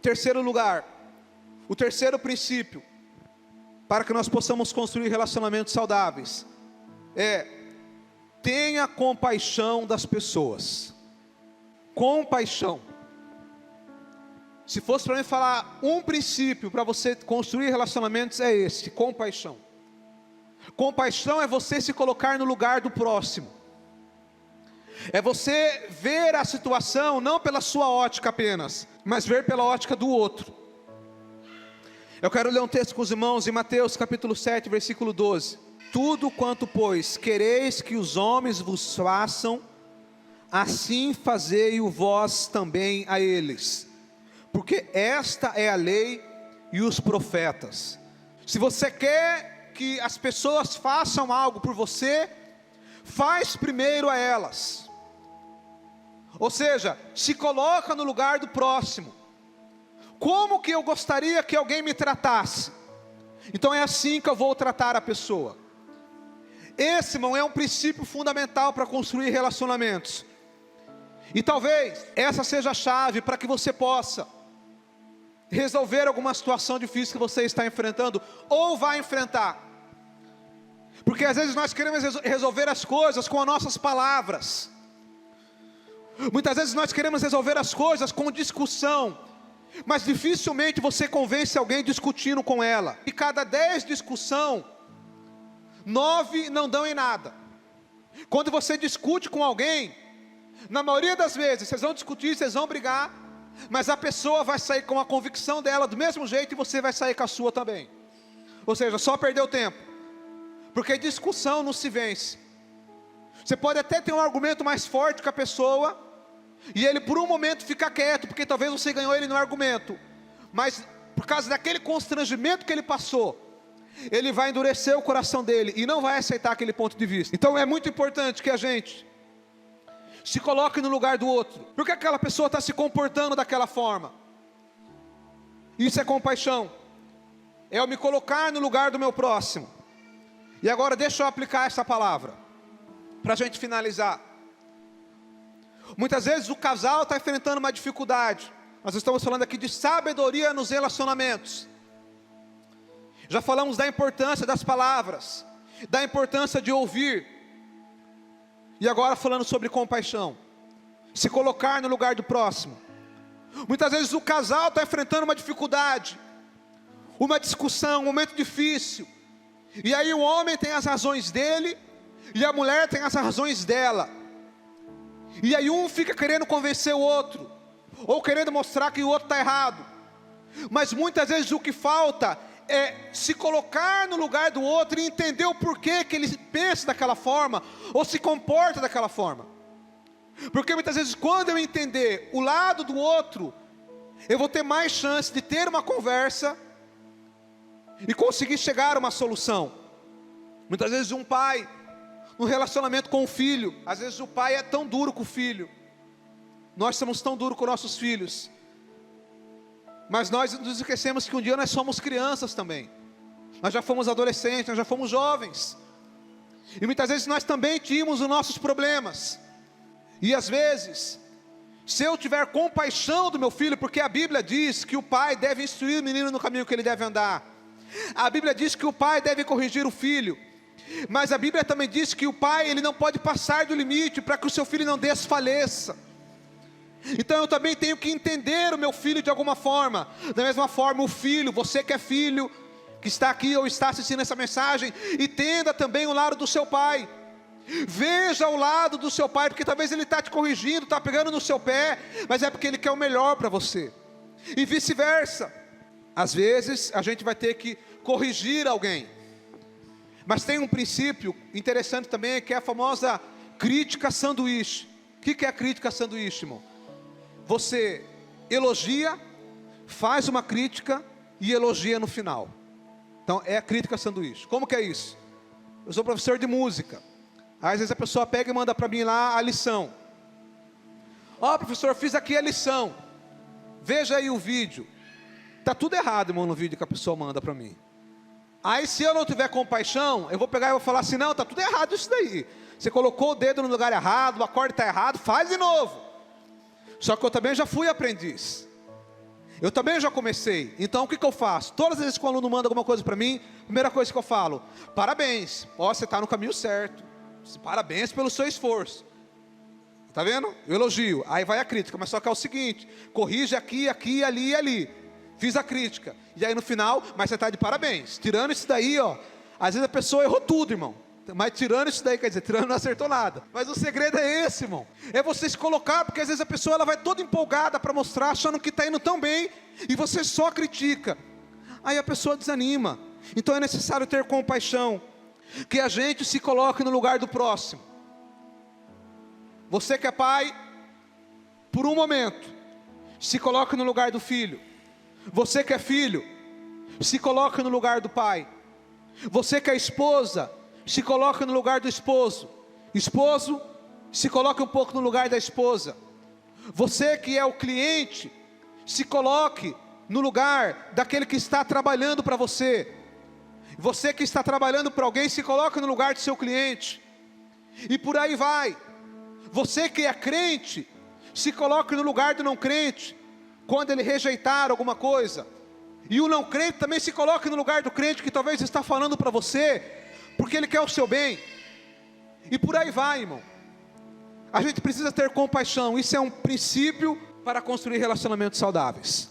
Terceiro lugar, o terceiro princípio, para que nós possamos construir relacionamentos saudáveis, tenha compaixão das pessoas. Compaixão. Se fosse para mim falar um princípio para você construir relacionamentos, é esse: compaixão. Compaixão é você se colocar no lugar do próximo. É você ver a situação não pela sua ótica apenas, mas ver pela ótica do outro. Eu quero ler um texto com os irmãos em Mateus capítulo 7, versículo 12. Tudo quanto, pois, quereis que os homens vos façam, assim fazei-o vós também a eles, porque esta é a lei e os profetas. Se você quer que as pessoas façam algo por você, faz primeiro a elas. Ou seja, se coloca no lugar do próximo. Como que eu gostaria que alguém me tratasse? Então é assim que eu vou tratar a pessoa. Esse, irmão, é um princípio fundamental para construir relacionamentos. E talvez essa seja a chave para que você possa resolver alguma situação difícil que você está enfrentando ou vai enfrentar. Porque às vezes nós queremos resolver as coisas com as nossas palavras. Muitas vezes nós queremos resolver as coisas com discussão, mas dificilmente você convence alguém discutindo com ela. E cada 10 discussão, 9 não dão em nada. Quando você discute com alguém, na maioria das vezes, vocês vão discutir, vocês vão brigar, mas a pessoa vai sair com a convicção dela do mesmo jeito e você vai sair com a sua também. Ou seja, só perdeu tempo. Porque discussão não se vence. Você pode até ter um argumento mais forte que a pessoa, e ele por um momento fica quieto, porque talvez você ganhou ele no argumento, mas por causa daquele constrangimento que ele passou, ele vai endurecer o coração dele, e não vai aceitar aquele ponto de vista. Então é muito importante que a gente se coloque no lugar do outro. Por que aquela pessoa está se comportando daquela forma? Isso é compaixão. É eu me colocar no lugar do meu próximo. E agora deixa eu aplicar essa palavra, para a gente finalizar. Muitas vezes o casal está enfrentando uma dificuldade. Nós estamos falando aqui de sabedoria nos relacionamentos. Já falamos da importância das palavras, da importância de ouvir. E agora falando sobre compaixão, se colocar no lugar do próximo. Muitas vezes o casal está enfrentando uma dificuldade, uma discussão, um momento difícil. E aí o homem tem as razões dele, e a mulher tem as razões dela. E aí um fica querendo convencer o outro, ou querendo mostrar que o outro está errado. Mas muitas vezes o que falta é se colocar no lugar do outro e entender o porquê que ele pensa daquela forma, ou se comporta daquela forma. Porque muitas vezes quando eu entender o lado do outro, eu vou ter mais chance de ter uma conversa e conseguir chegar a uma solução. Muitas vezes um pai, no relacionamento com o filho, às vezes o pai é tão duro com o filho, nós somos tão duros com nossos filhos, mas nós nos esquecemos que um dia nós somos crianças também. Nós já fomos adolescentes, nós já fomos jovens, e muitas vezes nós também tínhamos os nossos problemas. E às vezes, se eu tiver compaixão do meu filho, porque a Bíblia diz que o pai deve instruir o menino no caminho que ele deve andar, a Bíblia diz que o pai deve corrigir o filho, mas a Bíblia também diz que o pai, ele não pode passar do limite, para que o seu filho não desfaleça. Então eu também tenho que entender o meu filho de alguma forma. Da mesma forma o filho, você que é filho, que está aqui ou está assistindo essa mensagem, entenda também o lado do seu pai. Veja o lado do seu pai, porque talvez ele está te corrigindo, está pegando no seu pé, mas é porque ele quer o melhor para você. E vice-versa. Às vezes a gente vai ter que corrigir alguém. Mas tem um princípio interessante também, que é a famosa crítica sanduíche. O que é a crítica sanduíche, irmão? Você elogia, faz uma crítica e elogia no final. Então é a crítica sanduíche. Como que é isso? Eu sou professor de música. Às vezes a pessoa pega e manda para mim lá a lição. Ó, professor, fiz aqui a lição. Veja aí o vídeo. Está tudo errado, irmão, no vídeo que a pessoa manda para mim. Aí se eu não tiver compaixão, eu vou pegar e vou falar assim, não, está tudo errado isso daí. Você colocou o dedo no lugar errado, o acorde está errado, faz de novo. Só que eu também já fui aprendiz. Eu também já comecei. Então o que eu faço? Todas as vezes que o aluno manda alguma coisa para mim, primeira coisa que eu falo: parabéns, ó, você está no caminho certo. Parabéns pelo seu esforço. Tá vendo? Eu elogio. Aí vai a crítica, mas só que é o seguinte: corrige aqui, aqui, ali e ali. Fiz a crítica. E aí no final, mas você está de parabéns. Tirando isso daí, ó, às vezes a pessoa errou tudo, irmão. Mas tirando isso daí, quer dizer, tirando não acertou nada. Mas o segredo é esse, irmão. É você se colocar, porque às vezes a pessoa ela vai toda empolgada para mostrar, achando que está indo tão bem, e você só critica. Aí a pessoa desanima. Então é necessário ter compaixão, que a gente se coloque no lugar do próximo. Você que é pai, por um momento, se coloque no lugar do filho. Você que é filho, se coloque no lugar do pai. Você que é esposa, se coloque no lugar do esposo. Esposo, se coloque um pouco no lugar da esposa. Você que é o cliente, se coloque no lugar daquele que está trabalhando para você. Você que está trabalhando para alguém, se coloque no lugar do seu cliente. E por aí vai. Você que é crente, se coloque no lugar do não crente, quando ele rejeitar alguma coisa. E o não crente também se coloque no lugar do crente, que talvez está falando para você, porque ele quer o seu bem. E por aí vai, irmão. A gente precisa ter compaixão. Isso é um princípio para construir relacionamentos saudáveis.